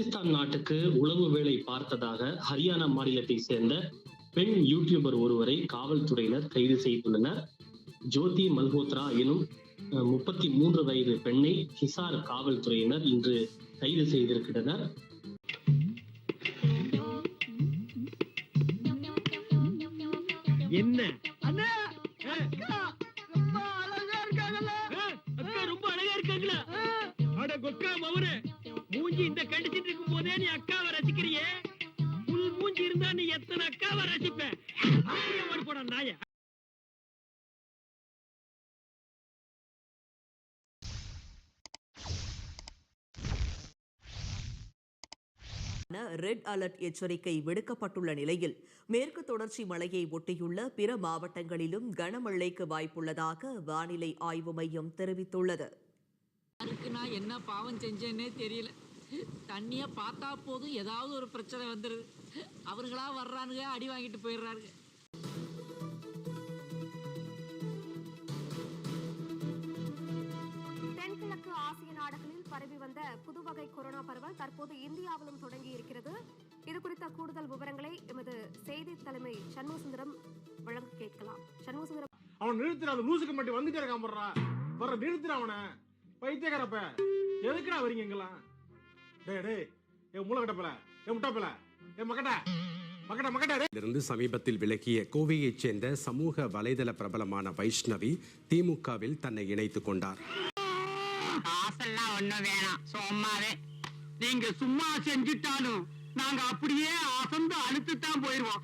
பாகிஸ்தான் நாட்டுக்கு உளவு வேலை பார்த்ததாக ஹரியானா மாநிலத்தை சேர்ந்த பெண் யூடியூபர் ஒருவரை காவல்துறையினர் கைது செய்துள்ளனர். ஜோதி மல்ஹோத்ரா எனும் 33 வயது பெண்ணை ஹிசார் காவல்துறையினர் இன்று கைது செய்திருக்கின்றனர். என்ன அண்ணா அக்கா ரொம்ப அழகா இருக்காங்கல்ல? அக்கா ரொம்ப அழகா இருக்காங்களா? அட கொக்கா மவரே, மூஞ்சி இந்த கண்டிச்சிட்டு இருக்கும் போதே நீ அக்காவை ரசிக்கிறியே, புல் மூஞ்சி இருந்தா நீ எத்தனை அக்காவை ரசிப்ப? அப்படியே ஓடி போட நாய. ரெட் அலர்ட் எச்சரிக்கை விடுக்கப்பட்டுள்ள நிலையில் மேற்கு தொடர்ச்சி மலையை ஒட்டியுள்ள பிற மாவட்டங்களிலும் கனமழைக்கு வாய்ப்புள்ளதாக வானிலை ஆய்வு மையம் தெரிவித்துள்ளது. நான் என்ன பாவம் செஞ்சேன்னே தெரியல. தண்ணிய பார்த்தா போதும் ஏதாவது ஒரு பிரச்சனை வந்துருது. அவர்களா வர்றானுங்க, அடி வாங்கிட்டு போயிடுறாங்க. தென்கிழக்கு ஆசிய நாடுகளில் பரவி வந்த புதுவகை கொரோனா பரவல் தற்போது இந்தியாவிலும் தொடங்கி இருக்கிறது. இது குறித்த கூடுதல் விவரங்களை எமது செய்தி தலைமை சண்முகசுந்தரம் வழங்க கேட்கலாம். சண்முகசுந்தரம், அவன் நிறுத்துற, அந்த லூசுக்கு மட்டும் வந்துட்டே இருக்கான். வர்ற நிறுத்துற அவனை. பைத்தியக்காரப்ப எதுக்குடா வரீங்க எங்கெல்லாம்? என் மூளை கட்டப்பல, என் முட்டாப்பல, என் மக்கட்ட சமீபத்தில் விலகிய கோவையைச் சேர்ந்த சமூக வலைதள பிரபலமான வைஷ்ணவி திமுகவில் தன்னை இணைத்துக் கொண்டார். ஆசெல்லாம் ஒண்ணும் வேணாம், சும்மாவே நீங்க சும்மா செஞ்சுட்டாலும் நாங்க அப்படியே அசந்து அழுத்துத்தான் போயிருவோம்.